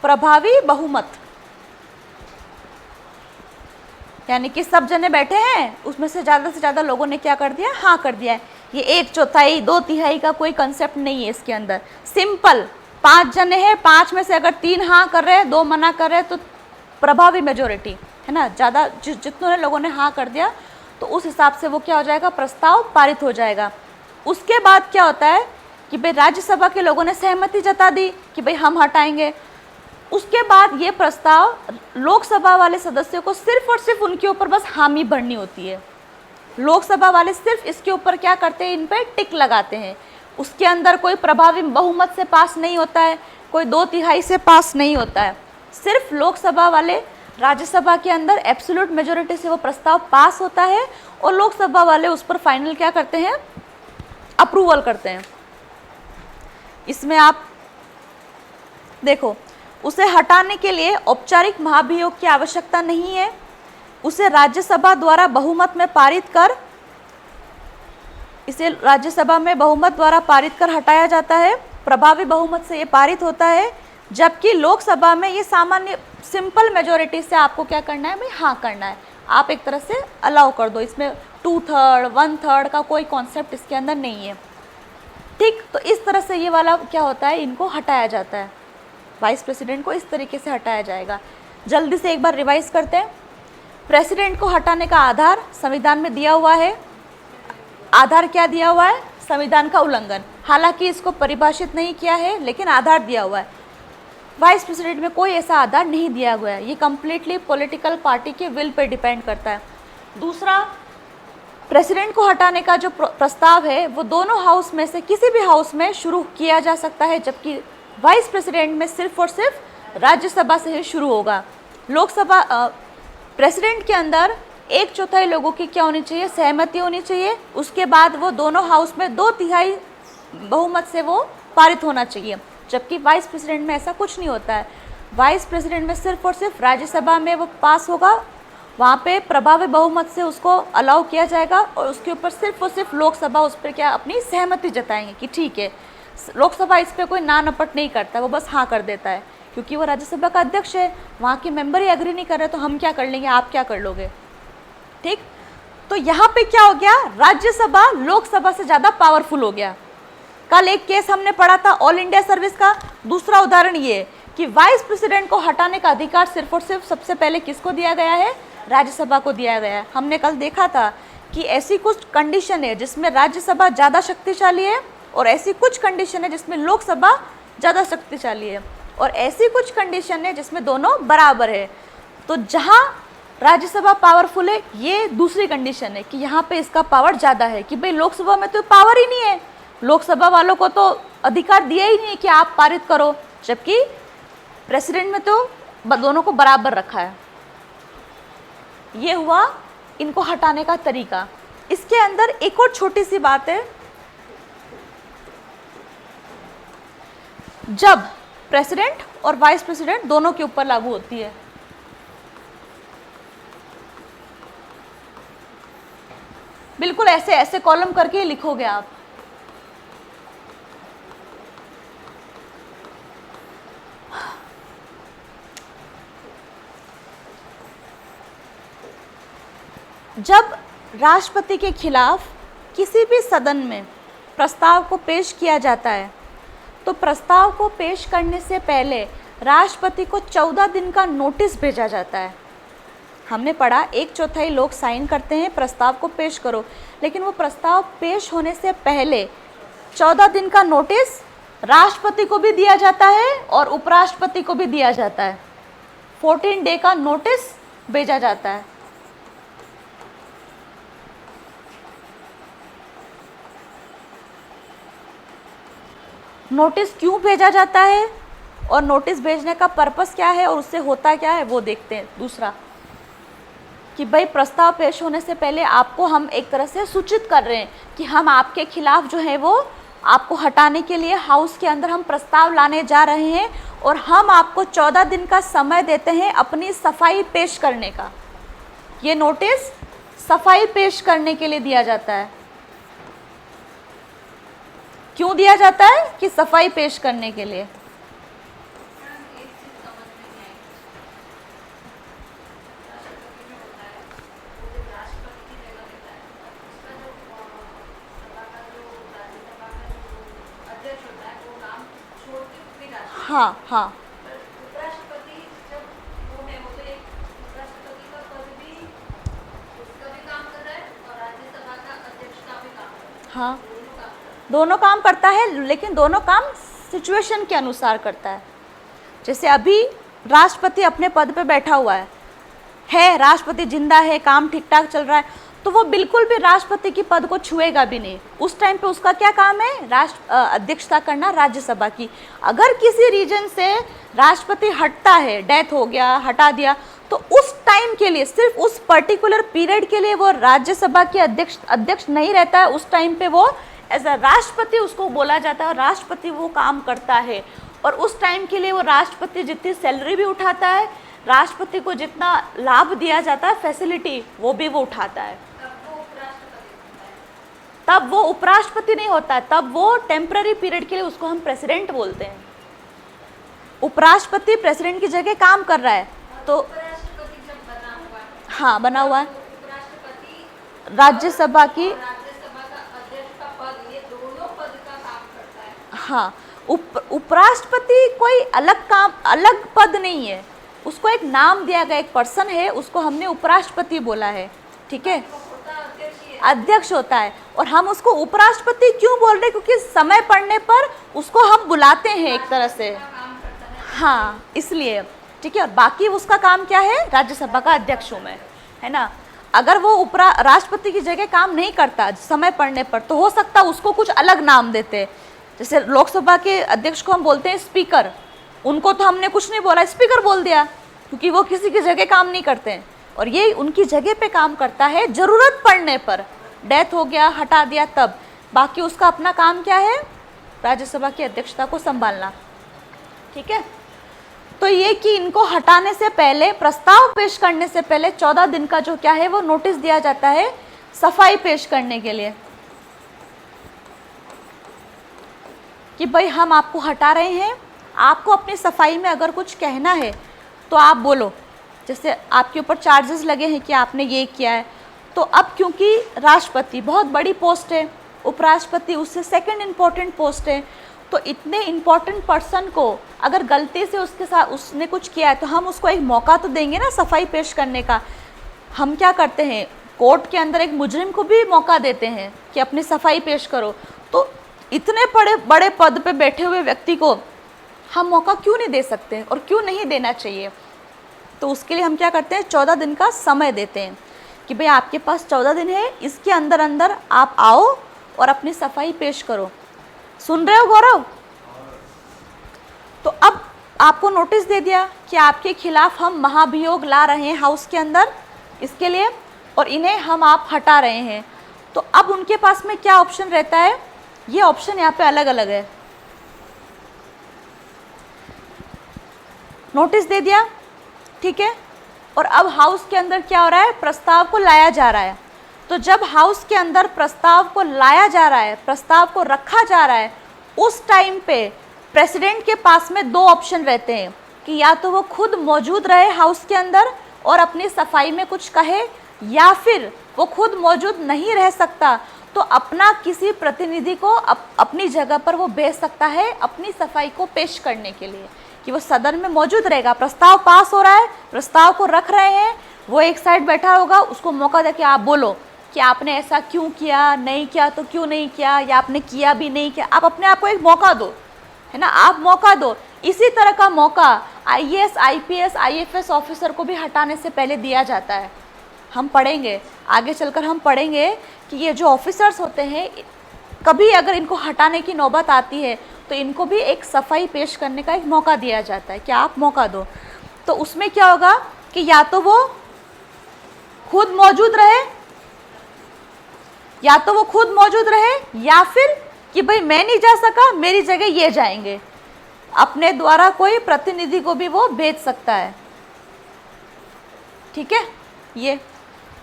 प्रभावी बहुमत यानी कि सब जने बैठे हैं, उसमें से ज़्यादा लोगों ने क्या कर दिया, हाँ कर दिया है। ये 1/4 2/3 का कोई कंसेप्ट नहीं है इसके अंदर। सिंपल 5 जने हैं, 5 में से अगर 3 हाँ कर रहे हैं, 2 मना कर रहे हैं, तो प्रभावी मेजोरिटी है ना। ज़्यादा जितने लोगों ने हाँ कर दिया तो उस हिसाब से वो क्या हो जाएगा, प्रस्ताव पारित हो जाएगा। उसके बाद क्या होता है कि भाई राज्यसभा के लोगों ने सहमति जता दी कि भाई हम हटाएंगे। उसके बाद ये प्रस्ताव लोकसभा वाले सदस्यों को सिर्फ और सिर्फ उनके ऊपर बस हामी भरनी होती है। लोकसभा वाले सिर्फ इसके ऊपर क्या करते हैं, इन पे टिक लगाते हैं। उसके अंदर कोई प्रभावी बहुमत से पास नहीं होता है, कोई 2/3 से पास नहीं होता है। सिर्फ लोकसभा वाले, राज्यसभा के अंदर एब्सोल्यूट मेजोरिटी से वो प्रस्ताव पास होता है और लोकसभा वाले उस पर फाइनल क्या करते हैं, अप्रूवल करते हैं। इसमें आप देखो, उसे हटाने के लिए औपचारिक महाभियोग की आवश्यकता नहीं है। उसे राज्यसभा द्वारा बहुमत में पारित कर, इसे राज्यसभा में बहुमत द्वारा पारित कर हटाया जाता है। प्रभावी बहुमत से ये पारित होता है, जबकि लोकसभा में ये सामान्य सिंपल मेजोरिटी से आपको क्या करना है, भाई हाँ करना है। आप एक तरह से अलाउ कर दो, इसमें 2/3 1/3 का कोई कॉन्सेप्ट इसके अंदर नहीं है। ठीक, तो इस तरह से ये वाला क्या होता है, इनको हटाया जाता है। वाइस प्रेसिडेंट को इस तरीके से हटाया जाएगा। जल्दी से एक बार रिवाइज करते हैं। प्रेसिडेंट को हटाने का आधार संविधान में दिया हुआ है। आधार क्या दिया हुआ है, संविधान का उल्लंघन। हालांकि इसको परिभाषित नहीं किया है, लेकिन आधार दिया हुआ है। वाइस प्रेसिडेंट में कोई ऐसा आधार नहीं दिया हुआ है। ये कम्प्लीटली पॉलिटिकल पार्टी के विल पे डिपेंड करता है। दूसरा, प्रेसिडेंट को हटाने का जो प्रस्ताव है वो दोनों हाउस में से किसी भी हाउस में शुरू किया जा सकता है, जबकि वाइस प्रेसिडेंट में सिर्फ और सिर्फ राज्यसभा से ही शुरू होगा। लोकसभा प्रेसिडेंट के अंदर 1/4 लोगों की क्या होनी चाहिए, सहमति होनी चाहिए। उसके बाद वो दोनों हाउस में 2/3 बहुमत से वो पारित होना चाहिए, जबकि वाइस प्रेसिडेंट में ऐसा कुछ नहीं होता है। वाइस प्रेसिडेंट में सिर्फ और सिर्फ राज्यसभा में वो पास होगा, वहाँ पे प्रभावी बहुमत से उसको अलाउ किया जाएगा और उसके ऊपर सिर्फ और सिर्फ लोकसभा उस पर क्या अपनी सहमति जताएंगे कि ठीक है। लोकसभा इस पर कोई ना नपट नहीं करता, वो बस हाँ कर देता है, क्योंकि वो राज्यसभा का अध्यक्ष है। वहाँ के मेंबर ही एग्री नहीं कर रहे तो हम क्या कर लेंगे, आप क्या कर लोगे। ठीक, तो यहाँ पे क्या हो गया, राज्यसभा लोकसभा से ज़्यादा पावरफुल हो गया। कल एक केस हमने पढ़ा था ऑल इंडिया सर्विस का। दूसरा उदाहरण ये कि वाइस प्रेसिडेंट को हटाने का अधिकार सिर्फ और सिर्फ सबसे पहले किसको दिया गया है, राज्यसभा को दिया गया है। हमने कल देखा था कि ऐसी कुछ कंडीशन है जिसमें राज्यसभा ज़्यादा शक्तिशाली है और ऐसी कुछ कंडीशन है जिसमें लोकसभा ज़्यादा शक्तिशाली है और ऐसी कुछ कंडीशन है जिसमें दोनों बराबर है। तो जहाँ राज्यसभा पावरफुल है, ये दूसरी कंडीशन है कि यहाँ पे इसका पावर ज़्यादा है कि भाई लोकसभा में तो पावर ही नहीं है, लोकसभा वालों को तो अधिकार दिया ही नहीं है कि आप पारित करो, जबकि प्रेसिडेंट में तो दोनों को बराबर रखा है। ये हुआ इनको हटाने का तरीका। इसके अंदर एक और छोटी सी बात है, जब प्रेसिडेंट और वाइस प्रेसिडेंट दोनों के ऊपर लागू होती है। बिल्कुल ऐसे ऐसे कॉलम करके लिखोगे आप। जब राष्ट्रपति के खिलाफ किसी भी सदन में प्रस्ताव को पेश किया जाता है, तो प्रस्ताव को पेश करने से पहले राष्ट्रपति को 14 दिन का नोटिस भेजा जाता है। हमने पढ़ा 1/4 लोग साइन करते हैं प्रस्ताव को पेश करो, लेकिन वो प्रस्ताव पेश होने से पहले 14 दिन का नोटिस राष्ट्रपति को भी दिया जाता है और उपराष्ट्रपति को भी दिया जाता है। 14 डे का नोटिस भेजा जाता है। नोटिस क्यों भेजा जाता है और नोटिस भेजने का पर्पस क्या है और उससे होता क्या है वो देखते हैं। दूसरा कि भाई प्रस्ताव पेश होने से पहले आपको हम एक तरह से सूचित कर रहे हैं कि हम आपके खिलाफ जो है वो आपको हटाने के लिए हाउस के अंदर हम प्रस्ताव लाने जा रहे हैं और हम आपको 14 दिन का समय देते हैं अपनी सफाई पेश करने का। ये नोटिस सफाई पेश करने के लिए दिया जाता है। क्यों दिया जाता है? कि सफाई पेश करने के लिए। हाँ हाँ, उपराष्ट्रपति जब वो है वो तो एक उपराष्ट्रपति का पद भी उसका भी काम कर रहा है और राज्यसभा का अध्यक्ष का भी काम कर रहा है। हाँ दोनों काम कर रहा है। दोनों काम करता है, लेकिन दोनों काम सिचुएशन के अनुसार करता है। जैसे अभी राष्ट्रपति अपने पद पे बैठा हुआ है, राष्ट्रपति जिंदा है, काम ठीक ठाक चल रहा है, तो वो बिल्कुल भी राष्ट्रपति की पद को छुएगा भी नहीं। उस टाइम पे उसका क्या काम है? अध्यक्षता करना राज्यसभा की। अगर किसी रीजन से राष्ट्रपति हटता है, डेथ हो गया, हटा दिया, तो उस टाइम के लिए, सिर्फ उस पर्टिकुलर पीरियड के लिए वो राज्यसभा के अध्यक्ष नहीं रहता है। उस टाइम पे वो एज अ राष्ट्रपति उसको बोला जाता है और राष्ट्रपति वो काम करता है। और उस टाइम के लिए वो राष्ट्रपति जितनी सैलरी भी उठाता है, राष्ट्रपति को जितना लाभ दिया जाता है, फैसिलिटी, वो भी वो उठाता है। तब वो उपराष्ट्रपति नहीं होता है, तब वो टेम्पररी पीरियड के लिए उसको हम प्रेसिडेंट बोलते हैं। उपराष्ट्रपति प्रेसिडेंट की जगह काम कर रहा है, तो उपराष्ट्रपति जब बना हुआ है, हाँ बना हुआ है, उपराष्ट्रपति राज्यसभा की, राज्यसभा का अध्यक्ष का पद, ये दोनों पद का काम करता है। हाँ उपराष्ट्रपति कोई अलग काम, अलग पद नहीं है, उसको एक नाम दिया गया, एक पर्सन है, उसको हमने उपराष्ट्रपति बोला है। ठीक है, अध्यक्ष होता है। और हम उसको उपराष्ट्रपति क्यों बोल रहे हैं? क्योंकि समय पड़ने पर उसको हम बुलाते हैं एक तरह से, हाँ इसलिए। ठीक है, और बाकी उसका काम क्या है? राज्यसभा का अध्यक्ष हूँ मैं, है ना। अगर वो राष्ट्रपति की जगह काम नहीं करता समय पड़ने पर, तो हो सकता उसको कुछ अलग नाम देते। जैसे लोकसभा के अध्यक्ष को हम बोलते हैं स्पीकर, उनको तो हमने कुछ नहीं बोला, स्पीकर बोल दिया, क्योंकि वो किसी की जगह काम नहीं करते हैं। और ये उनकी जगह पे काम करता है ज़रूरत पड़ने पर, डेथ हो गया, हटा दिया तब। बाकी उसका अपना काम क्या है? राज्यसभा की अध्यक्षता को संभालना। ठीक है, तो ये कि इनको हटाने से पहले, प्रस्ताव पेश करने से पहले 14 दिन का जो क्या है वो नोटिस दिया जाता है सफाई पेश करने के लिए, कि भाई हम आपको हटा रहे हैं, आपको अपनी सफाई में अगर कुछ कहना है तो आप बोलो। जैसे आपके ऊपर चार्जेस लगे हैं कि आपने ये किया है, तो अब क्योंकि राष्ट्रपति बहुत बड़ी पोस्ट है, उपराष्ट्रपति उससे सेकंड इम्पोर्टेंट पोस्ट है, तो इतने इम्पोर्टेंट पर्सन को अगर गलती से उसके साथ उसने कुछ किया है, तो हम उसको एक मौका तो देंगे ना सफाई पेश करने का। हम क्या करते हैं, कोर्ट के अंदर एक मुजरिम को भी मौका देते हैं कि अपनी सफाई पेश करो। तो इतने बड़े बड़े पद पे बैठे हुए व्यक्ति को हम मौका क्यों नहीं दे सकते, और क्यों नहीं देना चाहिए? तो उसके लिए हम क्या करते हैं, 14 दिन का समय देते हैं कि भाई आपके पास 14 दिन है, इसके अंदर अंदर आप आओ और अपनी सफाई पेश करो। सुन रहे हो गौरव? तो अब आपको नोटिस दे दिया कि आपके खिलाफ हम महाभियोग ला रहे हैं हाउस के अंदर इसके लिए, और इन्हें हम आप हटा रहे हैं। तो अब उनके पास में क्या ऑप्शन रहता है? ये ऑप्शन यहाँ पे अलग अलग है। नोटिस दे दिया, ठीक है, और अब हाउस के अंदर क्या हो रहा है? प्रस्ताव को लाया जा रहा है। तो जब हाउस के अंदर प्रस्ताव को लाया जा रहा है, प्रस्ताव को रखा जा रहा है, उस टाइम पे प्रेसिडेंट के पास में दो ऑप्शन रहते हैं कि या तो वो खुद मौजूद रहे हाउस के अंदर और अपनी सफाई में कुछ कहे, या फिर वो खुद मौजूद नहीं रह सकता तो अपना किसी प्रतिनिधि को अपनी जगह पर वो भेज सकता है अपनी सफाई को पेश करने के लिए, कि वो सदन में मौजूद रहेगा, प्रस्ताव पास हो रहा है, प्रस्ताव को रख रहे हैं, वो एक साइड बैठा होगा, उसको मौका दे कि आप बोलो कि आपने ऐसा क्यों किया, नहीं किया तो क्यों नहीं किया, या आपने किया भी नहीं किया। आप अपने आप को एक मौका दो, है ना, आप मौका दो। इसी तरह का मौका आईएएस, आईपीएस, आईएफएस ऑफिसर को भी हटाने से पहले दिया जाता है। हम पढ़ेंगे आगे चलकर, हम पढ़ेंगे कि ये जो ऑफिसर्स होते हैं, कभी अगर इनको हटाने की नौबत आती है तो इनको भी एक सफाई पेश करने का एक मौका दिया जाता है कि आप मौका दो। तो उसमें क्या होगा कि या तो वो खुद मौजूद रहे, या फिर कि भाई मैं नहीं जा सका, मेरी जगह ये जाएंगे, अपने द्वारा कोई प्रतिनिधि को भी वो भेज सकता है। ठीक है ये।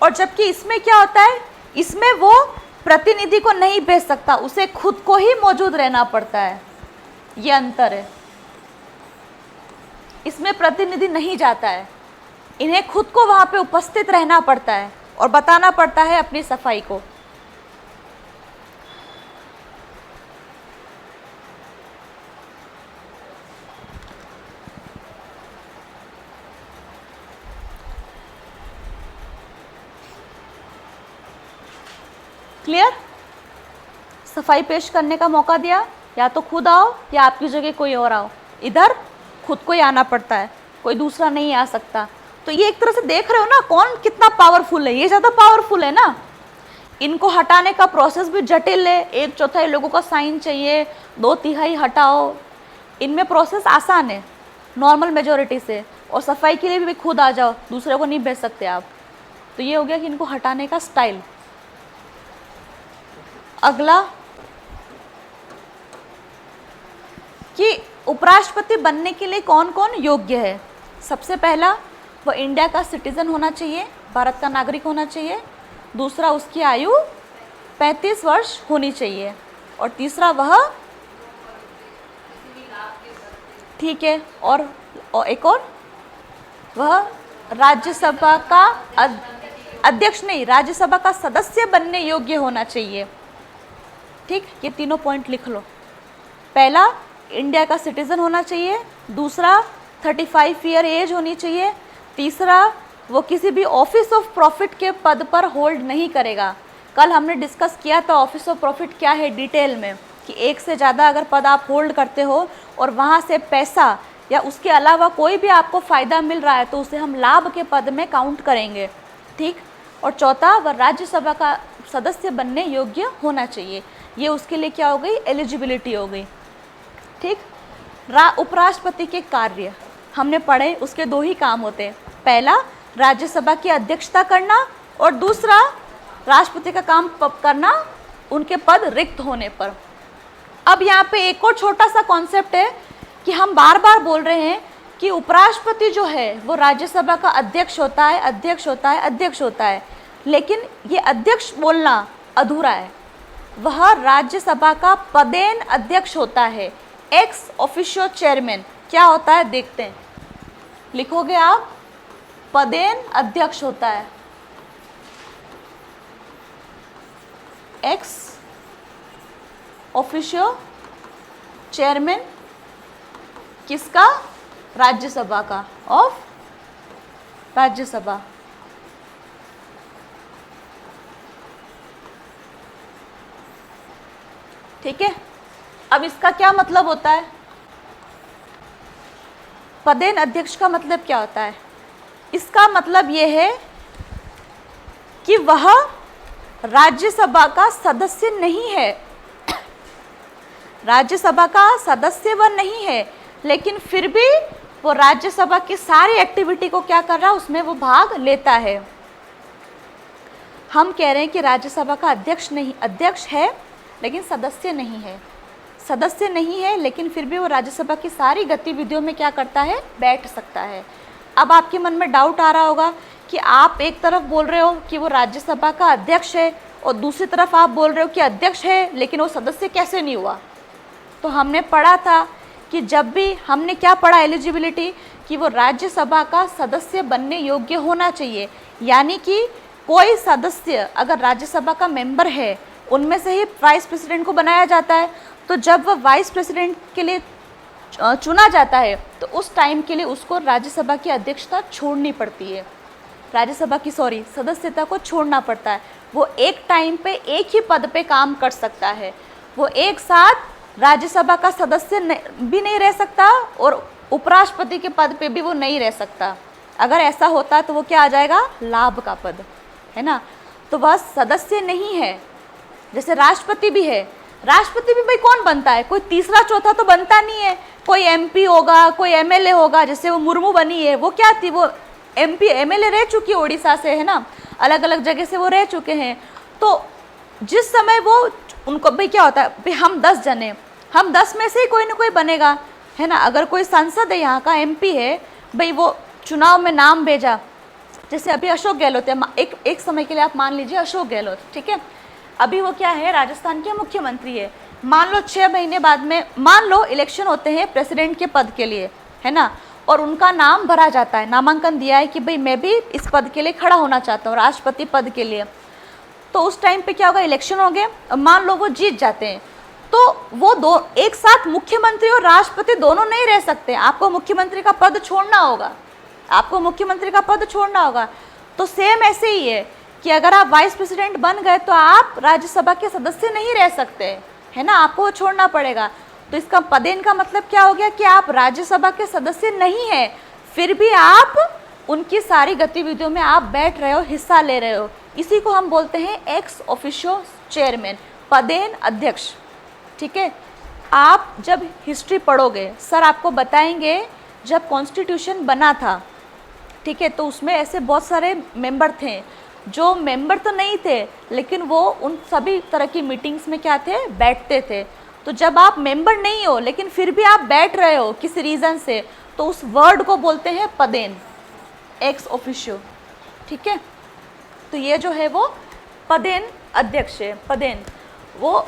और जबकि इसमें क्या होता है, इसमें वो प्रतिनिधि को नहीं भेज सकता, उसे खुद को ही मौजूद रहना पड़ता है, ये अंतर है। इसमें प्रतिनिधि नहीं जाता है, इन्हें खुद को वहां पे उपस्थित रहना पड़ता है और बताना पड़ता है अपनी सफाई को। क्लियर? सफाई पेश करने का मौका दिया, या तो खुद आओ या आपकी जगह कोई और आओ, इधर खुद को ही आना पड़ता है, कोई दूसरा नहीं आ सकता। तो ये एक तरह से देख रहे हो ना कौन कितना पावरफुल है, ये ज़्यादा पावरफुल है ना। इनको हटाने का प्रोसेस भी जटिल है, 1/4 लोगों का साइन चाहिए, 2/3 हटाओ, इनमें प्रोसेस आसान है नॉर्मल मेजोरिटी से। और सफाई के लिए भी खुद आ जाओ, दूसरे को नहीं भेज सकते आप। तो ये हो गया कि इनको हटाने का स्टाइल। अगला कि उपराष्ट्रपति बनने के लिए कौन कौन योग्य है। सबसे पहला, वो इंडिया का सिटीज़न होना चाहिए, भारत का नागरिक होना चाहिए। दूसरा, उसकी आयु 35 वर्ष होनी चाहिए। और तीसरा, वह ठीक है, और एक और, वह राज्यसभा का अध्यक्ष नहीं, राज्यसभा का सदस्य बनने योग्य होना चाहिए। ठीक, ये तीनों पॉइंट लिख लो। पहला, इंडिया का सिटीज़न होना चाहिए। दूसरा, 35 ईयर एज होनी चाहिए। तीसरा, वो किसी भी ऑफिस ऑफ प्रॉफिट के पद पर होल्ड नहीं करेगा। कल हमने डिस्कस किया था ऑफिस ऑफ प्रॉफिट क्या है डिटेल में, कि एक से ज़्यादा अगर पद आप होल्ड करते हो और वहाँ से पैसा या उसके अलावा कोई भी आपको फ़ायदा मिल रहा है तो उसे हम लाभ के पद में काउंट करेंगे। ठीक। और चौथा, वह राज्यसभा का सदस्य बनने योग्य होना चाहिए। ये उसके लिए क्या हो गई, एलिजिबिलिटी हो गई। ठीक। उपराष्ट्रपति के कार्य हमने पढ़े, उसके 2 ही काम होते हैं। पहला, राज्यसभा की अध्यक्षता करना, और दूसरा, राष्ट्रपति का काम करना उनके पद रिक्त होने पर। अब यहाँ पे एक और छोटा सा कॉन्सेप्ट है कि हम बार बार बोल रहे हैं कि उपराष्ट्रपति जो है वो राज्यसभा का अध्यक्ष होता है, अध्यक्ष होता है, अध्यक्ष होता है, लेकिन ये अध्यक्ष बोलना अधूरा है। वह राज्यसभा का पदेन अध्यक्ष होता है, एक्स ऑफिशियो चेयरमैन। क्या होता है देखते हैं, लिखोगे आप, पदेन अध्यक्ष होता है, एक्स ऑफिशियो चेयरमैन किसका, राज्यसभा का, ऑफ राज्यसभा। ठीक है। अब इसका क्या मतलब होता है, पदेन अध्यक्ष का मतलब क्या होता है? इसका मतलब यह है कि वह राज्यसभा का सदस्य नहीं है, राज्यसभा का सदस्य वह नहीं है, लेकिन फिर भी वो राज्यसभा की सारी एक्टिविटी को क्या कर रहा है, उसमें वो भाग लेता है। हम कह रहे हैं कि राज्यसभा का अध्यक्ष नहीं, अध्यक्ष है लेकिन सदस्य नहीं है, सदस्य नहीं है लेकिन फिर भी वो राज्यसभा की सारी गतिविधियों में क्या करता है, बैठ सकता है। अब आपके मन में डाउट आ रहा होगा कि आप एक तरफ बोल रहे हो कि वो राज्यसभा का अध्यक्ष है और दूसरी तरफ आप बोल रहे हो कि अध्यक्ष है लेकिन वो सदस्य कैसे नहीं हुआ। तो हमने पढ़ा था कि जब भी हमने क्या पढ़ा, एलिजिबिलिटी, कि वो राज्यसभा का सदस्य बनने योग्य होना चाहिए। यानी कि कोई सदस्य अगर राज्यसभा का मेंबर है उनमें से ही वाइस प्रेसिडेंट को बनाया जाता है। तो जब वह वाइस प्रेसिडेंट के लिए चुना जाता है तो उस टाइम के लिए उसको राज्यसभा की अध्यक्षता छोड़नी पड़ती है, राज्यसभा की सदस्यता को छोड़ना पड़ता है। वो एक टाइम पे एक ही पद पे काम कर सकता है, वो एक साथ राज्यसभा का सदस्य भी नहीं रह सकता और उपराष्ट्रपति के पद पे भी वो नहीं रह सकता। अगर ऐसा होता तो वो क्या आ जाएगा, लाभ का पद, है ना। तो वह सदस्य नहीं है। जैसे राष्ट्रपति भी है, राष्ट्रपति भी भाई कौन बनता है, कोई तीसरा चौथा तो बनता नहीं है, कोई एमपी होगा, कोई एमएलए होगा। जैसे वो मुर्मू बनी है, वो क्या थी, वो एमपी एमएलए रह चुकी है उड़ीसा से, है ना, अलग अलग जगह से वो रह चुके हैं। तो जिस समय वो उनको भाई क्या होता है, भाई हम 10 जने, हम 10 में से ही कोई ना कोई बनेगा, है ना। अगर कोई सांसद है, यहाँ का एमपी है, भाई वो चुनाव में नाम भेजा, जैसे अभी अशोक गहलोत है, एक समय के लिए आप मान लीजिए अशोक गहलोत, ठीक है, अभी वो क्या है, राजस्थान के मुख्यमंत्री है। मान लो 6 महीने बाद में मान लो इलेक्शन होते हैं प्रेसिडेंट के पद के लिए, है ना, और उनका नाम भरा जाता है, नामांकन दिया है कि भाई मैं भी इस पद के लिए खड़ा होना चाहता हूँ, राष्ट्रपति पद के लिए। तो उस टाइम पे क्या होगा, इलेक्शन हो गए, मान लो वो जीत जाते हैं, तो वो एक साथ मुख्यमंत्री और राष्ट्रपति दोनों नहीं रह सकते। आपको मुख्यमंत्री का पद छोड़ना होगा, आपको मुख्यमंत्री का पद छोड़ना होगा। तो सेम ऐसे ही है कि अगर आप वाइस प्रेसिडेंट बन गए तो आप राज्यसभा के सदस्य नहीं रह सकते, है ना, आपको वो छोड़ना पड़ेगा। तो इसका पदेन का मतलब क्या हो गया कि आप राज्यसभा के सदस्य नहीं हैं, फिर भी आप उनकी सारी गतिविधियों में आप बैठ रहे हो, हिस्सा ले रहे हो। इसी को हम बोलते हैं एक्स ऑफिशियो चेयरमैन, पदेन अध्यक्ष, ठीक है। आप जब हिस्ट्री पढ़ोगे, सर आपको बताएंगे जब कॉन्स्टिट्यूशन बना था, ठीक है, तो उसमें ऐसे बहुत सारे मेंबर थे जो मेंबर तो नहीं थे लेकिन वो उन सभी तरह की मीटिंग्स में क्या थे, बैठते थे। तो जब आप मेंबर नहीं हो लेकिन फिर भी आप बैठ रहे हो किसी रीज़न से, तो उस वर्ड को बोलते हैं पदेन, एक्स ऑफिशियो, ठीक है। तो ये जो है वो पदेन अध्यक्ष है, पदेन, वो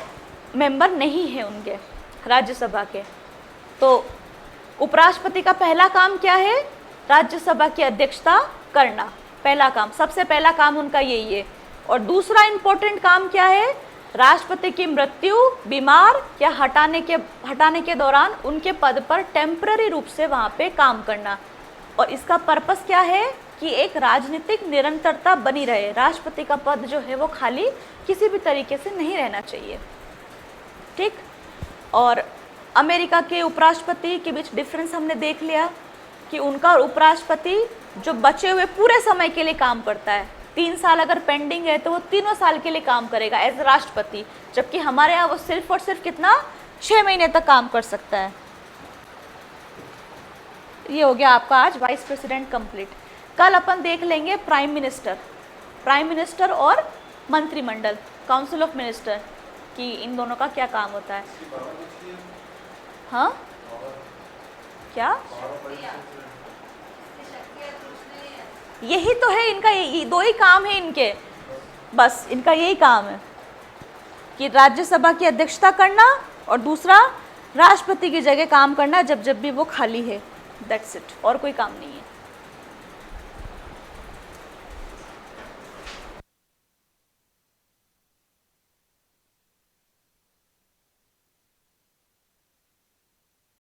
मेंबर नहीं है उनके राज्यसभा के। तो उपराष्ट्रपति का पहला काम क्या है, राज्यसभा की अध्यक्षता करना, पहला काम, सबसे पहला काम उनका यही है। और दूसरा इम्पोर्टेंट काम क्या है, राष्ट्रपति की मृत्यु, बीमार या हटाने के दौरान उनके पद पर टेम्पररी रूप से वहाँ पे काम करना। और इसका पर्पस क्या है कि एक राजनीतिक निरंतरता बनी रहे, राष्ट्रपति का पद जो है वो खाली किसी भी तरीके से नहीं रहना चाहिए, ठीक। और अमेरिका के उपराष्ट्रपति के बीच डिफरेंस हमने देख लिया कि उनका उपराष्ट्रपति जो बचे हुए पूरे समय के लिए काम करता है, 3 साल अगर पेंडिंग है तो वो 3 साल के लिए काम करेगा एज राष्ट्रपति, जबकि हमारे यहाँ वो सिर्फ और सिर्फ कितना, 6 महीने तक काम कर सकता है। ये हो गया आपका आज वाइस प्रेसिडेंट कंप्लीट। कल अपन देख लेंगे प्राइम मिनिस्टर और मंत्रिमंडल, काउंसिल ऑफ मिनिस्टर, कि इन दोनों का क्या काम होता है। हाँ क्या, यही तो है इनका, यही 2 ही काम है इनके, बस इनका यही काम है कि राज्यसभा की अध्यक्षता करना और दूसरा राष्ट्रपति की जगह काम करना जब जब भी वो खाली है, दैट्स इट, और कोई काम नहीं है।